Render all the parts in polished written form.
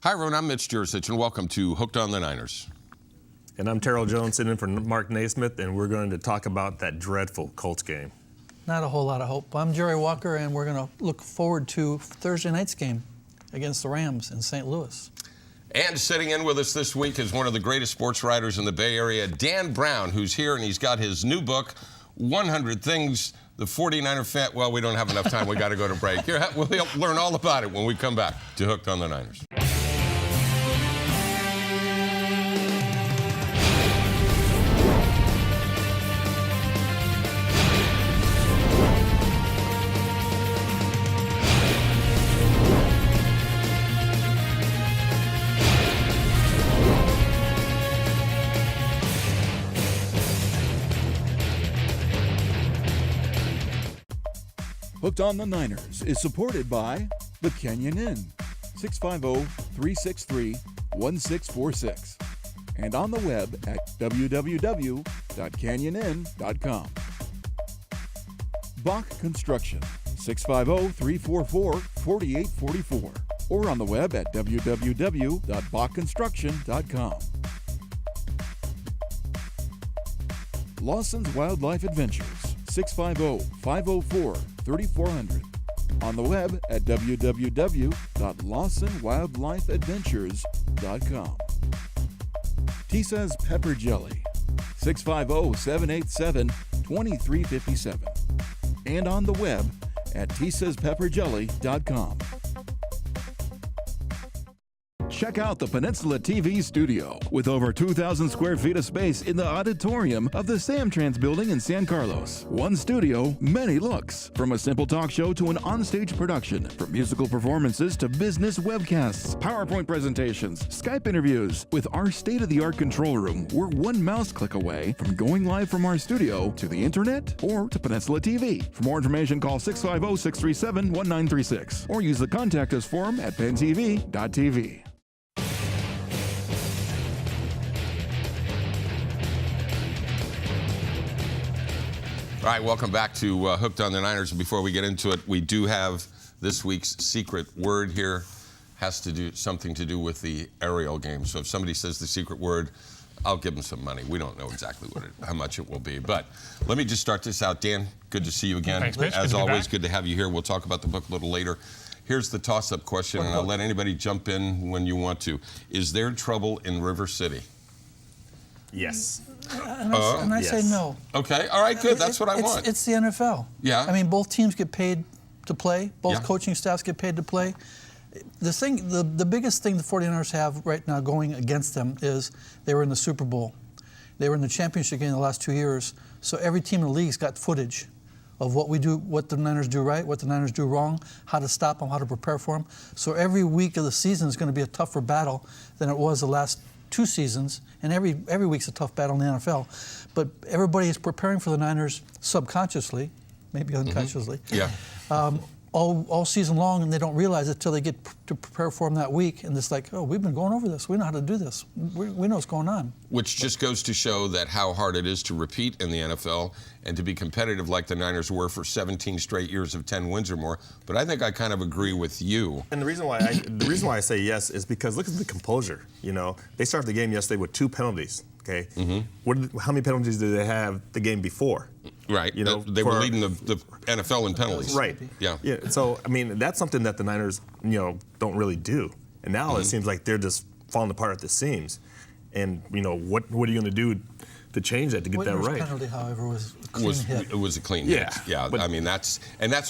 Hi, everyone. I'm Mitch Juricich, and welcome to Hooked on the Niners. And I'm Terrell Jones, sitting in for Mark Naismith, and we're going to talk about that dreadful Colts game. Not a whole lot of hope. I'm Jerry Walker, and we're going to look forward to Thursday night's game against the Rams in St. Louis. And sitting in with us this week is one of the greatest sports writers in the Bay Area, Dan Brown, who's here, and he's got his new book, 100 Things the 49er fan. Well, we don't have enough time. We got to go to break. Here, we'll learn all about it when we come back to Hooked on the Niners. Hooked on the Niners is supported by the Canyon Inn, 650-363-1646, and on the web at www.canyoninn.com. Bach Construction, 650-344-4844, or on the web at www.bachconstruction.com. Lawson's Wildlife Adventures, 650-504-3400. On the web at www.lawsonwildlifeadventures.com. Tisa's Pepper Jelly, 650-787-2357. And on the web at tisaspepperjelly.com. Check out the Peninsula TV studio with over 2,000 square feet of space in the auditorium of the Samtrans building in San Carlos. One studio, many looks. From a simple talk show to an onstage production, from musical performances to business webcasts, PowerPoint presentations, Skype interviews. With our state-of-the-art control room, we're one mouse click away from going live from our studio to the internet or to Peninsula TV. For more information, call 650-637-1936 or use the Contact Us form at pentv.tv. All right, welcome back to Hooked on the Niners. Before we get into it, we do have this week's secret word here. Has to do something to do with the aerial game. So if somebody says the secret word, I'll give them some money. We don't know exactly how much it will be. But let me just start this out. Dan, good to see you again. Thanks, Mitch. As always, good to have you here. We'll talk about the book a little later. Here's the toss-up question, and I'll let anybody jump in when you want to. Is there trouble in River City? Yes. And I say no. Okay, all right, good. That's what I want. It's the NFL. Yeah. I mean, both teams get paid to play. Both Yeah. coaching staffs get paid to play. The biggest thing the 49ers have right now going against them is they were in the Super Bowl. They were in the championship game in the last 2 years. So every team in the league's got footage of what we do, what the Niners do right, what the Niners do wrong, how to stop them, how to prepare for them. So every week of the season is going to be a tougher battle than it was the last 2 seasons, and every week's a tough battle in the NFL. But everybody is preparing for the Niners subconsciously, maybe unconsciously, all season long, and they don't realize it till they get to prepare for them that week, and it's like, oh, we've been going over this. We know how to do this. We know what's going on. Which just goes to show that how hard it is to repeat in the NFL and to be competitive like the Niners were for 17 straight years of 10 wins or more. But I think I kind of agree with you. And the reason why I say yes is because look at the composure. You know, they started the game yesterday with 2 penalties. Okay, how many penalties did they have the game before? Right. You know, they were leading the NFL in penalties. Right. Yeah. So I mean, that's something that the Niners, don't really do. And now it seems like they're just falling apart at the seams. And what are you going to do to change that, to get that right? Penalty, however, was a clean hit. It was a clean hit. Yeah. But, I mean, that's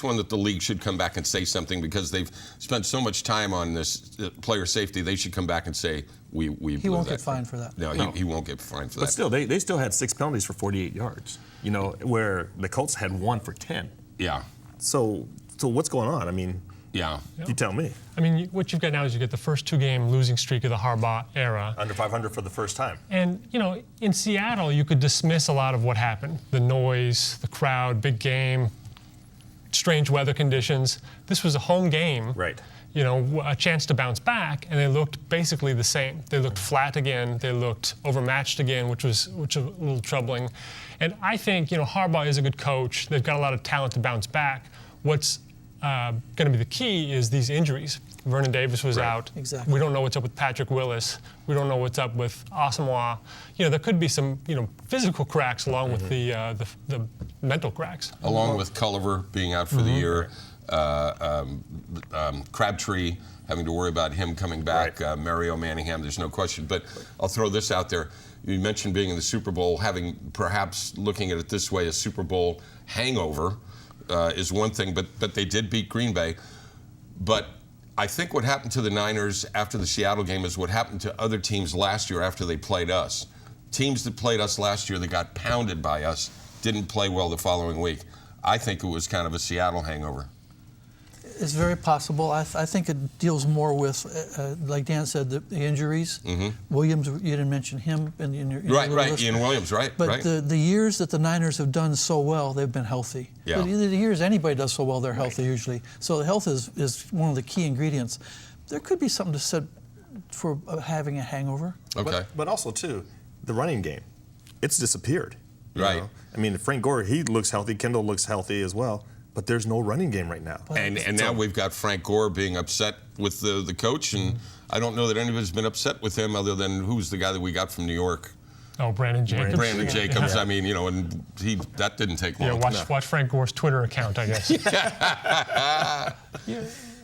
one that the league should come back and say something, because they've spent so much time on this player safety. They should come back and say, we blew that. He won't get fined for that. No, he won't get fined for that. But still, they still had 6 penalties for 48 yards, where the Colts had 1 for 10. Yeah. So what's going on? I mean, yeah. You tell me. I mean, what you've got now is you get the first 2-game losing streak of the Harbaugh era. Under 500 for the first time. And, in Seattle, you could dismiss a lot of what happened. The noise, the crowd, big game, strange weather conditions. This was a home game. Right. A chance to bounce back, and they looked basically the same. They looked flat again. They looked overmatched again, which was a little troubling. And I think, Harbaugh is a good coach. They've got a lot of talent to bounce back. What's going to be the key is these injuries. Vernon Davis was out. Exactly. We don't know what's up with Patrick Willis. We don't know what's up with Asamoah. There could be some, physical cracks along with the mental cracks. Along with Culliver being out for the year, Crabtree having to worry about him coming back, Mario Manningham, there's no question. But I'll throw this out there. You mentioned being in the Super Bowl, having perhaps looking at it this way, a Super Bowl hangover is one thing, but they did beat Green Bay. But I think what happened to the Niners after the Seattle game is what happened to other teams last year after they played us. Teams that played us last year that got pounded by us didn't play well the following week. I think it was kind of a Seattle hangover. It's very possible. I think it deals more with, like Dan said, the injuries. Williams, you didn't mention him in your Right, list. Ian Williams, right. But the years that the Niners have done so well, they've been healthy. Yeah. The years anybody does so well, they're healthy usually. So the health is one of the key ingredients. There could be something to said for having a hangover. Okay. But also, too, the running game, it's disappeared. you Right. know? I mean, Frank Gore, he looks healthy. Kendall looks healthy as well. But there's no running game right now. And now we've got Frank Gore being upset with the coach, and I don't know that anybody's been upset with him other than who's the guy that we got from New York. Oh, Brandon Jacobs. Brandon Jacobs. I mean, you know, and that didn't take long. Yeah, watch Frank Gore's Twitter account, I guess.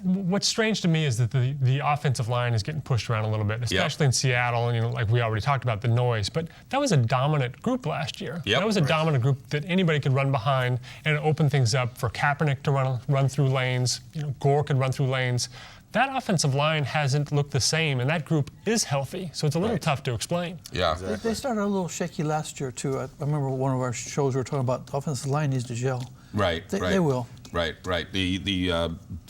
What's strange to me is that the offensive line is getting pushed around a little bit, especially in Seattle, and like we already talked about the noise. But that was a dominant group last year. Yep. That was a dominant group that anybody could run behind and open things up for Kaepernick to run through lanes. Gore could run through lanes. That offensive line hasn't looked the same, and that group is healthy, so it's a little tough to explain. Yeah. They started a little shaky last year, too. I remember one of our shows we were talking about the offensive line needs to gel. Right. They will. Right. The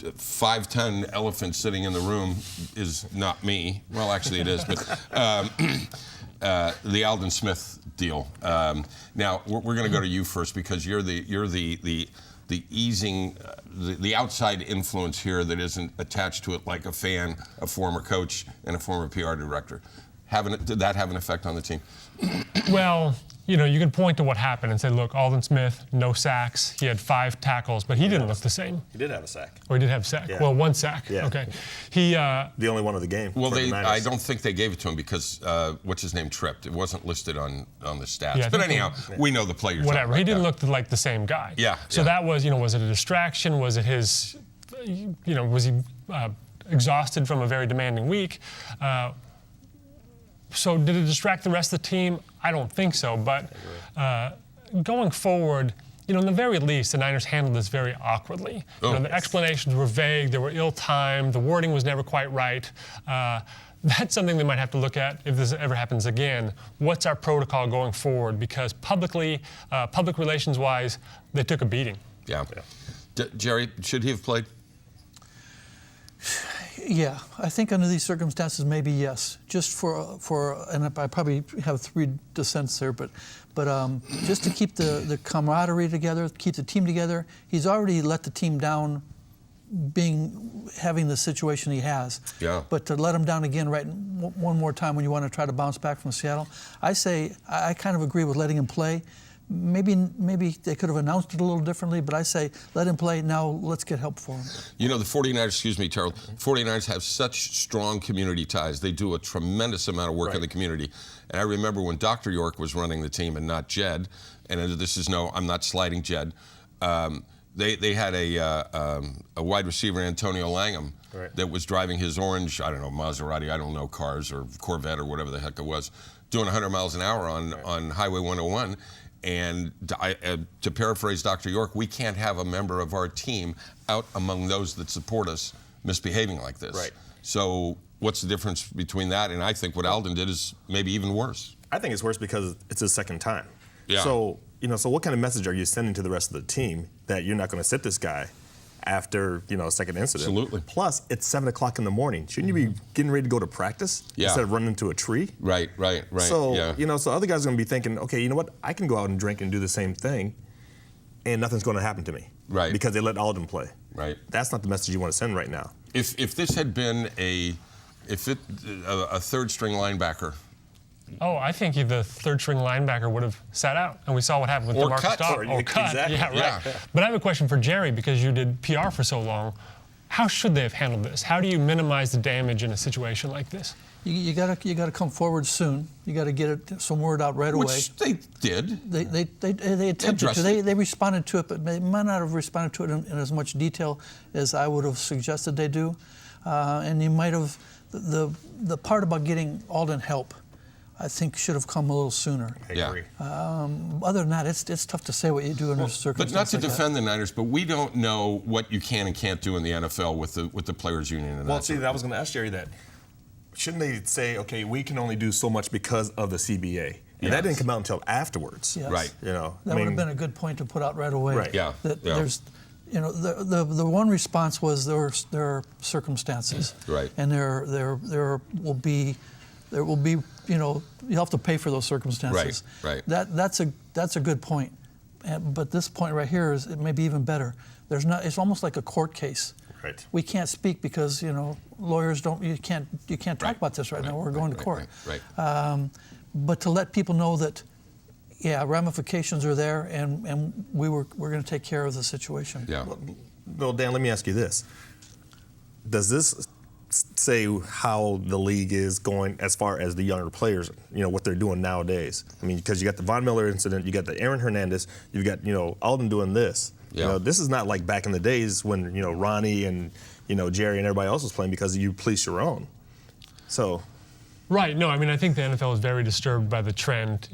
5'10" elephant sitting in the room is not me. Well, actually it is, but the Aldon Smith deal. Now we're going to go to you first because you're the easing, the outside influence here that isn't attached to it like a fan, a former coach, and a former PR director. Did that have an effect on the team? Well, you can point to what happened and say, look, Aldon Smith, no sacks. He had 5 tackles, but he didn't look the same. He did have a sack. Or he did have a sack. Yeah. Well, 1 sack. Yeah. Okay. He the only one of the game. Well, for the Niners. I don't think they gave it to him because what's his name tripped. It wasn't listed on the stats. Yeah, I but think anyhow, we know the players. whatever. He didn't look like the same guy. Yeah. So that was, was it a distraction? Was it his, was he exhausted from a very demanding week? So did it distract the rest of the team? I don't think so. But going forward, in the very least, the Niners handled this very awkwardly. The explanations were vague. They were ill-timed. The wording was never quite right. That's something they might have to look at if this ever happens again. What's our protocol going forward? Because public relations-wise, they took a beating. Yeah. Jerry, should he have played? Yeah, I think under these circumstances, maybe yes. Just and I probably have 3 dissents there, but just to keep the camaraderie together, keep the team together. He's already let the team down, having the situation he has. Yeah. But to let him down again, one more time when you want to try to bounce back from Seattle, I kind of agree with letting him play. Maybe they could have announced it a little differently, but I say let him play. Now let's get help for him. The 49ers, excuse me, Terrell, 49ers have such strong community ties. They do a tremendous amount of work in the community. And I remember when Dr. York was running the team and not Jed, and this is I'm not slighting Jed, they had a wide receiver, Antonio Langham, that was driving his orange, Maserati, I don't know cars, or Corvette or whatever the heck it was, doing 100 miles an hour on Highway 101. And to paraphrase Dr. York, we can't have a member of our team out among those that support us misbehaving like this. Right. So what's the difference between that and I think what Aldon did is maybe even worse? I think it's worse because it's his second time. Yeah. So, so what kind of message are you sending to the rest of the team that you're not going to sit this guy after, a second incident? Absolutely. Plus, it's 7 o'clock in the morning. Shouldn't you be getting ready to go to practice instead of running into a tree? Right. So, so other guys are going to be thinking, okay, you know what? I can go out and drink and do the same thing, and nothing's going to happen to me. Right. Because they let Aldon play. Right. That's not the message you want to send right now. If this had been a third-string linebacker. Oh, I think the third-string linebacker would have sat out, and we saw what happened with DeMarcus Dawson. Or cut. Exactly. Yeah, right. Yeah. But I have a question for Jerry because you did PR for so long. how should they have handled this? How do you minimize the damage in a situation like this? You gotta come forward soon. You gotta get some word out right away. Which they did. They attempted to. They responded to it, but they might not have responded to it in as much detail as I would have suggested they do. And you might have the part about getting Alden help, I think, should have come a little sooner. I agree. Other than that, it's tough to say what you do in a circumstance. But not to like defend the Niners, but we don't know what you can and can't do in the NFL with the players' union. And Well, see, I was going to ask Jerry that. Shouldn't they say, okay, we can only do so much because of the CBA? And that didn't come out until afterwards. Yes. Right. You know, That would have been a good point to put out right away. Right. Yeah. There's, the one response was there are circumstances. Right. And there will be, you'll have to pay for those circumstances. Right. That's a good point. But this point right here is it may be even better. It's almost like a court case. Right. We can't speak because lawyers don't. You can't talk about this right now. We're going to court. Right. But to let people know that, ramifications are there, and we're going to take care of the situation. Yeah. Well, Dan, let me ask you this: does this say how the league is going as far as the younger players? What they're doing nowadays. I mean, because you got the Von Miller incident, you got the Aaron Hernandez, you've got Alden doing this. Yeah. This is not like back in the days when Ronnie and Jerry and everybody else was playing because you police your own. So. Right. No, I mean, I think the NFL is very disturbed by the trend.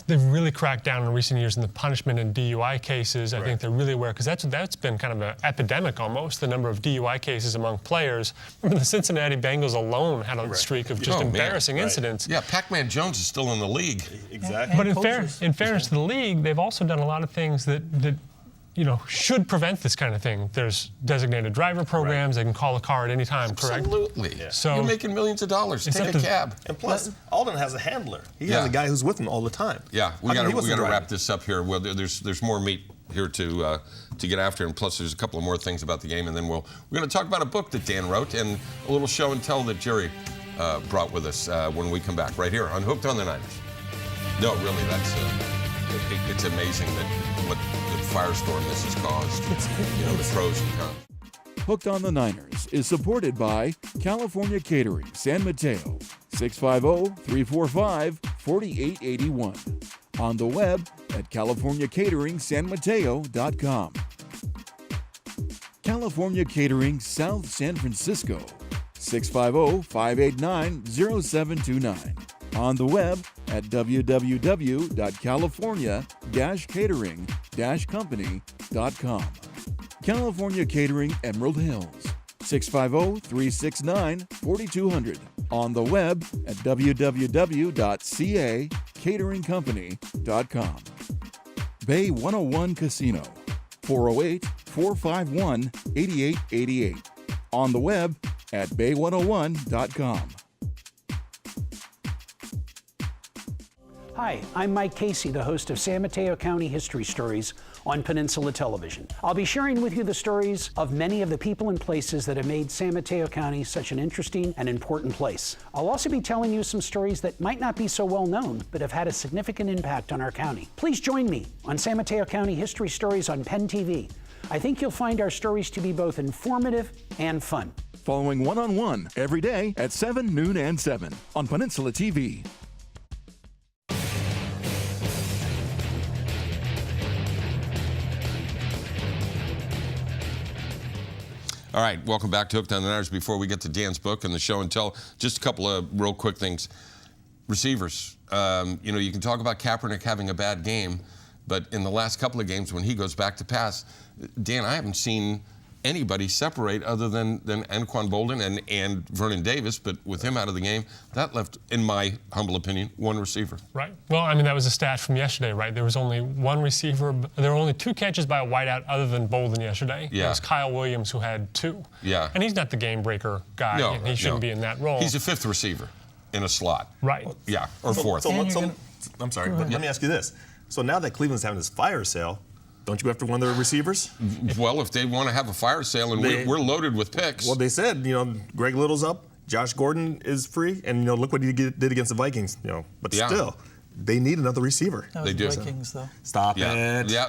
They've really cracked down in recent years in the punishment in DUI cases. I think they're really aware, because that's been kind of an epidemic almost, the number of DUI cases among players. Remember, the Cincinnati Bengals alone had a streak of just embarrassing incidents. Yeah, Pac-Man Jones is still in the league. Exactly. But in fairness to the league, they've also done a lot of things that should prevent this kind of thing. There's designated driver programs. They can call a car at any time, correct? Absolutely. Yeah. So you're making millions of dollars. Take a cab. And plus, Alden has a handler. He has a guy who's with him all the time. Yeah, we got to wrap this up here. Well, there's more meat here to get after, and plus there's a couple of more things about the game, and then we're going to talk about a book that Dan wrote and a little show and tell that Jerry brought with us when we come back right here on Hooked on the Niners. No, really, that's it's amazing that what the firestorm this has caused. The pros and cons. Hooked on the Niners is supported by California Catering, San Mateo, 650-345-4881. On the web at CaliforniaCateringSanMateo.com. California Catering, South San Francisco, 650-589-0729. On the web at www.california-catering-company.com. California Catering, Emerald Hills, 650-369-4200. On the web at www.cacateringcompany.com. Bay 101 Casino, 408-451-8888. On the web at bay101.com. Hi, I'm Mike Casey, the host of San Mateo County History Stories on Peninsula Television. I'll be sharing with you the stories of many of the people and places that have made San Mateo County such an interesting and important place. I'll also be telling you some stories that might not be so well known, but have had a significant impact on our county. Please join me on San Mateo County History Stories on Penn TV. I think you'll find our stories to be both informative and fun. Following one-on-one every day at 7, noon, and 7 on Peninsula TV. All right, welcome back to Hooked on the Niners. Before we get to Dan's book and the show and tell, just a couple of real quick things. Receivers, you can talk about Kaepernick having a bad game, but in the last couple of games when he goes back to pass, Dan, I haven't seen anybody separate other than Anquan Bolden and Vernon Davis, but with him out of the game, that left, in my humble opinion, one receiver. Right. Well, I mean, that was a stat from yesterday, right? There was only one receiver. There were only 2 catches by a wideout other than Bolden yesterday. Yeah. It was Kyle Williams who had 2. Yeah. And he's not the game breaker guy. No, and he shouldn't be in that role. He's a 5th receiver in a slot. Right. Yeah, or 4th. I'm sorry, but let me ask you this. So now that Cleveland's having this fire sale, don't you go after one of their receivers? Well, if they want to have a fire sale, and we're loaded with picks. Well, they said, Greg Little's up, Josh Gordon is free, and look what he did against the Vikings. But still, they need another receiver. That was They do. Vikings, though. Stop Yeah. it. Yeah.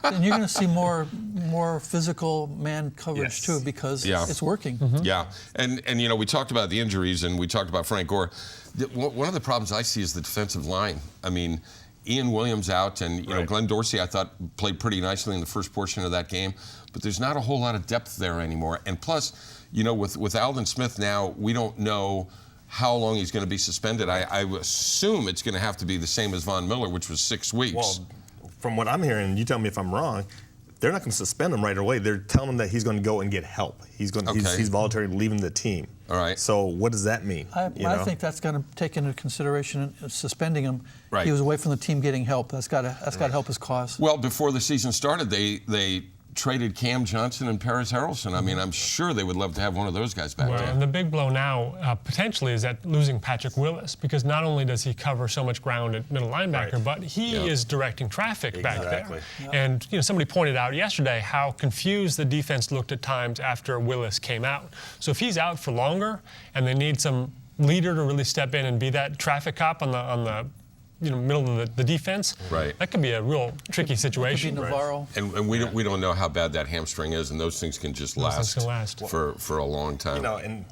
And you're going to see more physical man coverage Yes. too, because Yeah. it's working. Yeah, and we talked about the injuries, and we talked about Frank Gore. One of the problems I see is the defensive line. I mean, Ian Williams out, and Right. Glenn Dorsey I thought played pretty nicely in the first portion of that game, but there's not a whole lot of depth there anymore. And plus, with Alden Smith now, we don't know how long he's going to be suspended. I assume it's going to have to be the same as Von Miller, which was 6 weeks. Well, from what I'm hearing, you tell me if I'm wrong, they're not going to suspend him right away. They're telling him that he's going to go and get help. He's voluntarily leaving the team. All right. So what does that mean? I think that's going to take into consideration suspending him. Right. He was away from the team getting help. That's got to help his cause. Well, before the season started, they traded Cam Johnson and Paris Harrelson. I mean, I'm sure they would love to have one of those guys back Well, there. and the big blow now potentially is that losing Patrick Willis, because not only does he cover so much ground at middle linebacker, Right. but he is directing traffic back Exactly. there. And somebody pointed out yesterday how confused the defense looked at times after Willis came out. So if he's out for longer and they need some leader to really step in and be that traffic cop on the middle of the defense, Right. that could be a real tricky situation. Could be Navarro. And we don't know how bad that hamstring is, and those things can just Those last, things can last. for a long time. And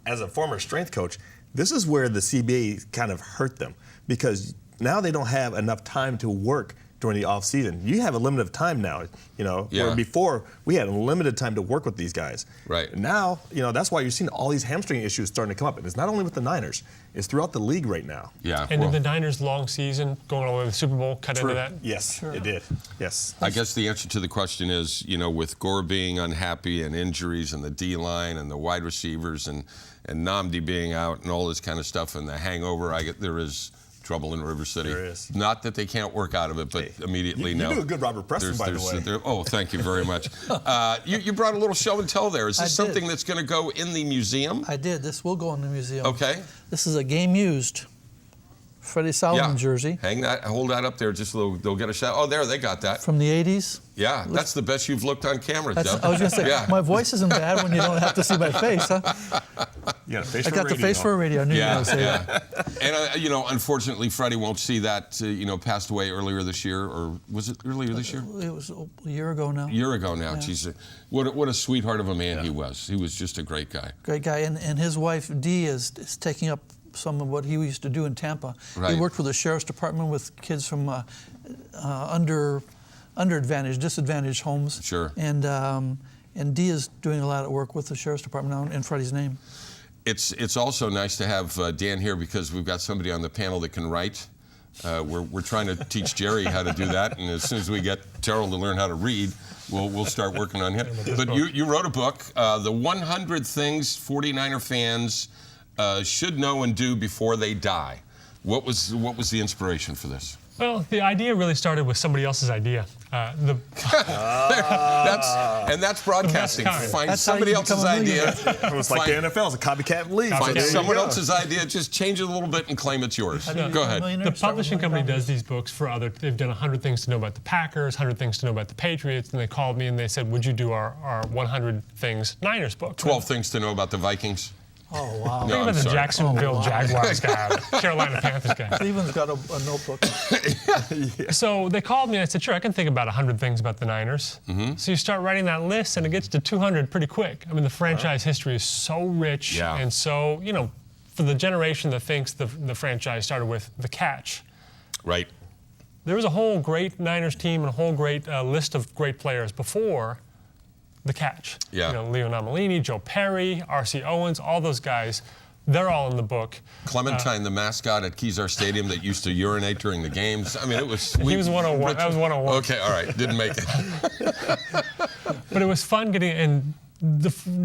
as a former strength coach, this is where the CBA kind of hurt them, because now they don't have enough time to work during the off season. You have a limit of time now, Yeah. where before we had a limited time to work with these guys. Right. Now, that's why you're seeing all these hamstring issues starting to come up. And it's not only with the Niners, it's throughout the league right now. Yeah. And well, did the Niners' long season going all the way to the Super Bowl cut into that? Yes, it did. Yes. I guess the answer to the question is, with Gore being unhappy and injuries and the D-line and the wide receivers and Nnamdi being out and all this kind of stuff and the hangover, there is trouble in River City. There is. Not that they can't work out of it, but immediately you no. do a good Robert Preston, by the way. Oh, thank you very much. You brought a little show and tell there. Is this I did. something that's going to go in the museum? I did. This will go in the museum. Okay. This is a game used Freddie Solomon jersey Hold that up there just so they'll get a shot. Oh, there, they got that. from the 80s. Yeah, that's the best you've looked on camera, Jeff. I was going to say, Yeah. my voice isn't bad when you don't have to see my face, huh? You got a face I for got a the radio. face for a radio. I knew you were going to say that. And, unfortunately, Freddie won't see that, passed away earlier this year, or was it earlier this year? It was a year ago now. A year ago now. Jeez, what a sweetheart of a man he was. He was just a great guy. Great guy. And his wife, Dee, is taking up some of what he used to do in Tampa. Right. He worked with the sheriff's department with kids from disadvantaged homes. Sure. And Dee is doing a lot of work with the sheriff's department now in Freddie's name. It's also nice to have Dan here because we've got somebody on the panel that can write. We're trying to teach Jerry how to do that, and as soon as we get Terrell to learn how to read, we'll start working on him. But you wrote a book, The 100 Things 49er Fans Should Know and Do Before They Die. What was the inspiration for this? Well, the idea really started with somebody else's idea. That's broadcasting. kind. Find That's how somebody you else's become a idea. It was like the NFL. It's a copycat league. Copycat. Find There you someone go. else's idea, just change it a little bit and claim it's yours. Go ahead. The publishing company does these books for they've done 100 Things to Know About the Packers, 100 Things to Know About the Patriots, and they called me and they said, would you do our 100 Things Niners book? 12 things to know about the Vikings. Oh, wow. No, Think I'm about the sorry. Jacksonville Jaguars guy, Carolina Panthers guy. Cleveland's got a notebook. So they called me and I said, sure, I can think about 100 things about the Niners. So you start writing that list and it gets to 200 pretty quick. I mean, the franchise history is so rich and so, for the generation that thinks the franchise started with the catch. Right. There was a whole great Niners team and a whole great list of great players before the catch. Yeah. Leo Namalini, Joe Perry, R.C. Owens, all those guys, they're all in the book. Clementine, the mascot at Kezar Stadium that used to urinate during the games. I mean, it was... He was 101. That was 101. Okay, all right. Didn't make it. But it was fun getting, and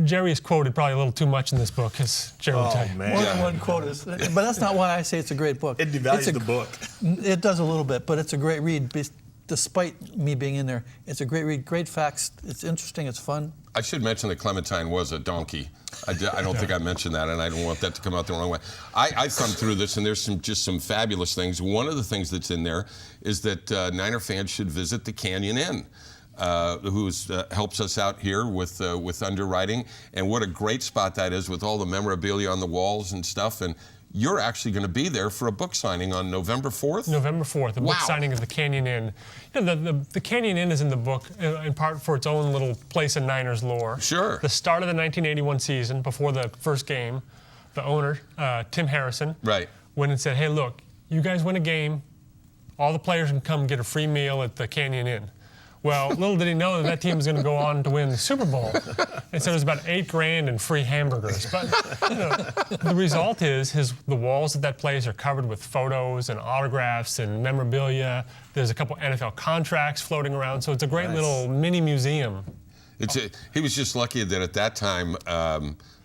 Jerry is quoted probably a little too much in this book, as Jerry would tell you. man. More than one quote is, but that's not why I say it's a great book. It devalues It's a- the book. It does a little bit, but it's a great read. Despite me being in there, it's a great read. Great facts. It's interesting. It's fun. I should mention that Clementine was a donkey. I don't think I mentioned that, and I don't want that to come out the wrong way. I thumbed through this, and there's some fabulous things. One of the things that's in there is that Niner fans should visit the Canyon Inn, who helps us out here with underwriting. And what a great spot that is with all the memorabilia on the walls and stuff. And you're actually going to be there for a book signing on November 4th? November 4th, a book signing of The Canyon Inn. You know, the Canyon Inn is in the book in part for its own little place in Niners lore. Sure. The start of the 1981 season, before the first game, the owner, Tim Harrison, went and said, hey, look, you guys win a game, all the players can come get a free meal at the Canyon Inn. Well, little did he know that team was going to go on to win the Super Bowl. And so it was about $8,000 in free hamburgers. But you know, the result is the walls of that place are covered with photos and autographs and memorabilia. There's a couple NFL contracts floating around, so it's a great little mini museum. He was just lucky that at that time,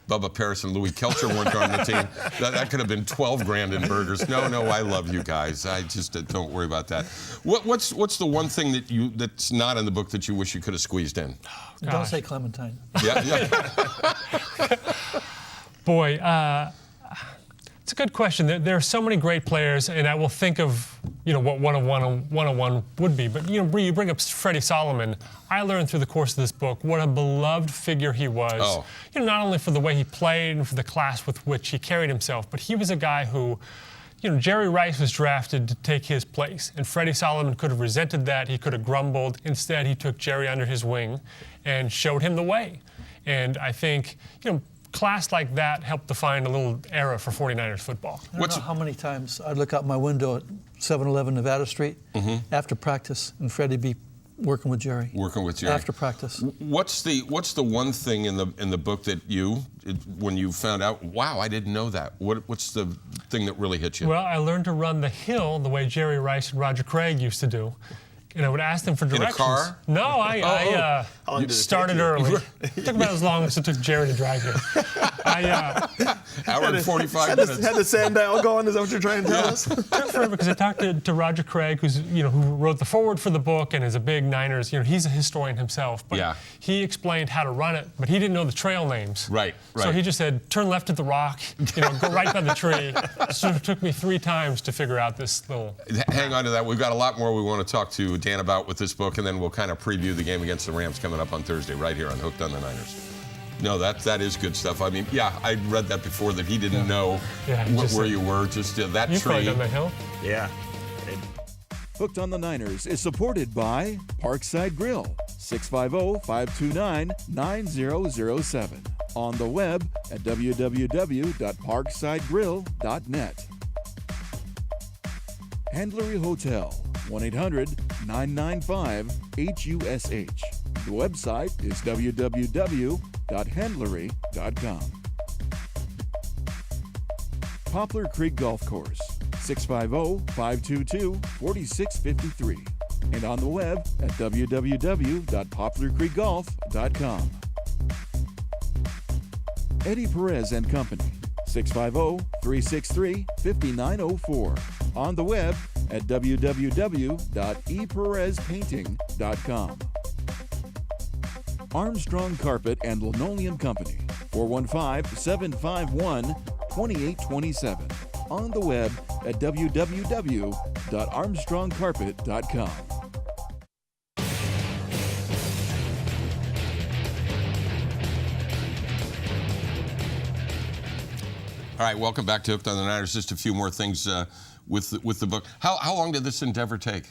Bubba Paris and Louis Kelcher weren't on the team. That could have been $12,000 in burgers. No, I love you guys. I just don't worry about that. What's the one thing that's not in the book that you wish you could have squeezed in? Don't say Clementine. Yeah. Boy, it's a good question. There are so many great players, and I will think of what 101 would be. But you bring up Freddie Solomon. I learned through the course of this book what a beloved figure he was. Not only for the way he played and for the class with which he carried himself, but he was a guy who, Jerry Rice was drafted to take his place, and Freddie Solomon could have resented that. He could have grumbled. Instead, he took Jerry under his wing and showed him the way. And I think, class like that helped define a little era for 49ers football. I don't know how many times I'd look out my window at 711 Nevada Street after practice, and Freddie be working with Jerry. After practice. What's the one thing in the book that when you found out, wow, I didn't know that? What's the thing that really hit you? Well, I learned to run the hill the way Jerry Rice and Roger Craig used to do. And I would ask them for directions. In a car? No, I started early. It took about as long as it took Jerry to drive here. Hour and 45 minutes. Had the sand dial going? Is that what you're trying to tell us? It took forever because I talked to Roger Craig, who wrote the foreword for the book and is a big Niners. He's a historian himself. But he explained how to run it, but he didn't know the trail names. Right. So he just said, turn left at the rock, go right by the tree. So it took me 3 times to figure out this little. Hang on to that. We've got a lot more we want to talk to Dan about with this book, and then we'll kind of preview the game against the Rams coming up on Thursday right here on Hooked on the Niners. No, that is good stuff. I mean, I read that before that he didn't know where you were. Just that you tree. You on the hill? Yeah. Hooked on the Niners is supported by Parkside Grill, 650-529-9007. On the web at www.parksidegrill.net. Handlery Hotel, 1-800-995-HUSH. The website is www.handlery.com. Poplar Creek Golf Course, 650-522-4653. And on the web at www.poplarcreekgolf.com. Eddie Perez and Company, 650-363-5904. On the web at www.eperezpainting.com. Armstrong Carpet and Linoleum Company, 415-751-2827. On the web at www.armstrongcarpet.com. All right, welcome back to Hooked on the Niners. Just a few more things with the book. How long did this endeavor take?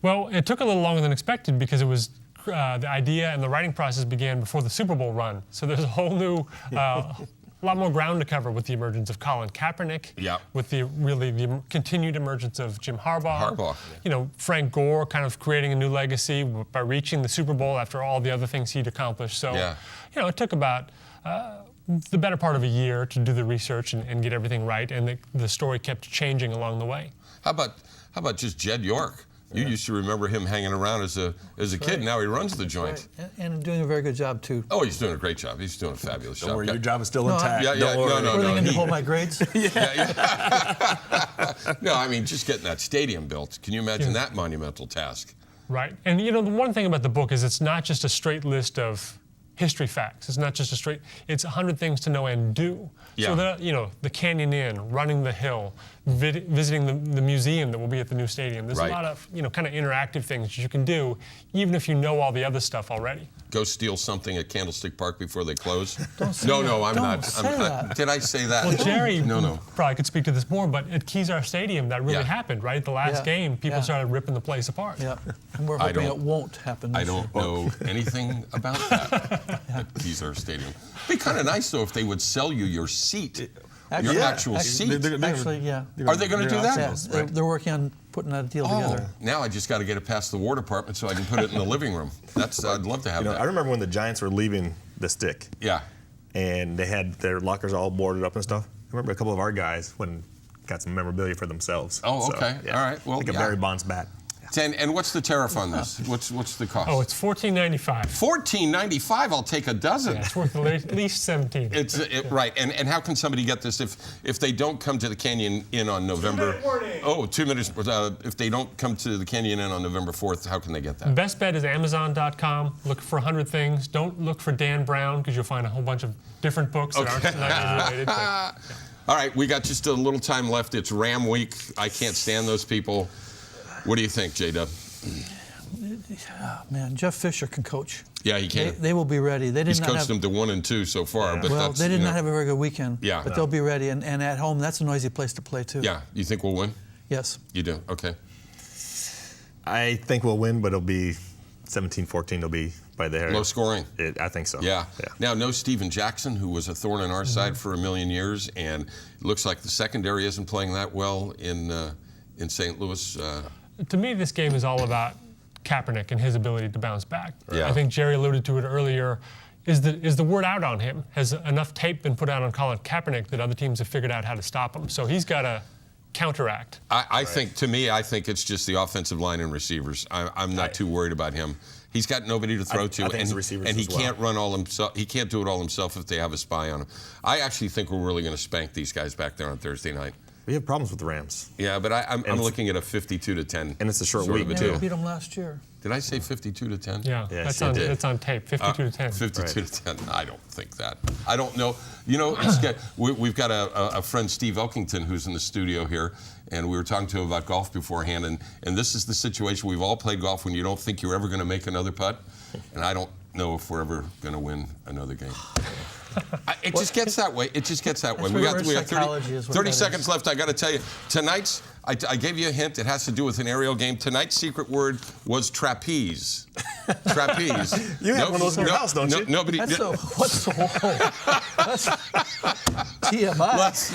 Well, it took a little longer than expected because it was the idea and the writing process began before the Super Bowl run. So there's a whole new, a lot more ground to cover with the emergence of Colin Kaepernick. With the continued emergence of Jim Harbaugh. Frank Gore kind of creating a new legacy by reaching the Super Bowl after all the other things he'd accomplished. So, it took about the better part of a year to do the research and get everything right, and the story kept changing along the way. How about just Jed York? You used to remember him hanging around as a kid. Now he runs the joint. And doing a very good job, too. Oh, he's doing a great job. He's doing a fabulous job. Don't worry, your job is still intact. Were they going to hold my grades? No, I mean, just getting that stadium built. Can you imagine that monumental task? Right. And, the one thing about the book is it's not just a straight list of history facts. It's not just it's 100 things to know and do. So the Canyon Inn, running the hill, visiting the museum that will be at the new stadium. There's Right. a lot of kind of interactive things that you can do, even if you know all the other stuff already. Go steal something at Candlestick Park before they close? Don't say No, that. no, I'm Don't not. say that. Did I say that? Well, Jerry No. probably could speak to this more, but at Kezar Stadium, that really Yeah. happened, right? The last Yeah. game, people Yeah. started ripping the place apart. Yeah, and we're I hoping don't- it won't happen. I this don't year. know anything about that at Kezar Stadium. It'd be kind of nice, though, if they would sell you your seat, Actually- your yeah, actual seat. Actually, yeah. Are they going to do that? Yeah, they're working on putting that deal together. Now I just got to get it past the War Department so I can put it in the living room. I'd love to have that. I remember when the Giants were leaving the stick, Yeah. and they had their lockers all boarded up and stuff. I remember a couple of our guys got some memorabilia for themselves. Oh, So, okay. yeah. All right. Well, like a yeah. Barry Bonds bat. And what's the tariff on this? What's the cost? Oh, it's $14.95. $14.95. I'll take a dozen. Yeah, it's worth at least $17. Right. And how can somebody get this if they don't come to the Canyon Inn on November? 2-minute warning. Oh, 2 minutes. If they don't come to the Canyon Inn on November 4th, how can they get that? Best bet is Amazon.com. Look for 100 things. Don't look for Dan Brown because you'll find a whole bunch of different books that aren't related. But, All right, we got just a little time left. It's Ram Week. I can't stand those people. What do you think, J-Dub? Man, Jeff Fisher can coach. Yeah, he can. They will be ready. They did He's not coached have, them to 1 and 2 so far, but well, that's, they did not have a very good weekend. Yeah. But they'll be ready, and at home, that's a noisy place to play too. Yeah, you think we'll win? Yes. You do? Okay. I think we'll win, but it'll be 17-14. It'll be by the hair. Low scoring. I think so. Yeah. Now, no Steven Jackson, who was a thorn in our side for a million years, and it looks like the secondary isn't playing that well in St. Louis. to me, this game is all about Kaepernick and his ability to bounce back. Yeah. I think Jerry alluded to it earlier. Is the word out on him? Has enough tape been put out on Colin Kaepernick that other teams have figured out how to stop him? So he's got to counteract. I think it's just the offensive line and receivers. I'm not too worried about him. He's got nobody to throw to, I think it's the receivers and he as well. can't run all himself. He can't do it all himself if they have a spy on him. I actually think we're really going to spank these guys back there on Thursday night. We have problems with the Rams. Yeah, but I'm looking at a 52-10. And it's a short sort week, of a Yeah, too. deal. we beat them last year. Did I say 52-10? Yeah, Yeah, that's you on did. that's on tape. 52-10. 52-10. I don't think that. I don't know. You know, it's good. We've got a friend, Steve Elkington, who's in the studio here, and we were talking to him about golf beforehand. And this is the situation. We've all played golf when you don't think you're ever going to make another putt, and I don't know if we're ever going to win another game. It just gets that way. It just gets that way. We got psychology is what 30 that seconds is. left. I got to tell you, tonight's, I gave you a hint. It has to do with an aerial game. Tonight's secret word was trapeze. Trapeze. You have one of those in your house, don't you? Nobody. That's what's the whole? That's TMI.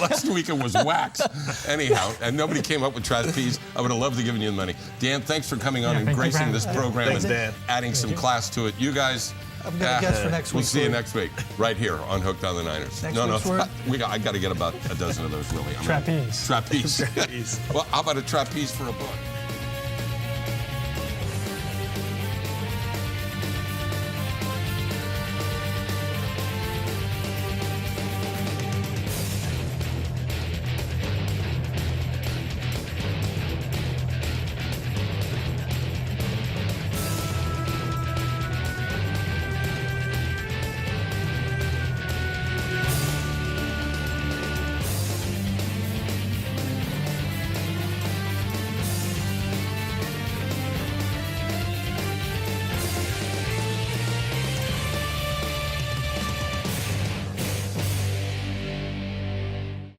Last week it was wax. Anyhow, and nobody came up with trapeze. I would have loved to give you the money. Dan, thanks for coming on and thank you for gracing having this me. program Thanks, and Dan. adding some class to it. You guys. I'm going to guess for next week. We'll see you Louis. next week, right here on Hooked on the Niners. Next week's word? I got to get about a dozen of those, really. Trapeze. Trapeze. Well, how about a trapeze for a book?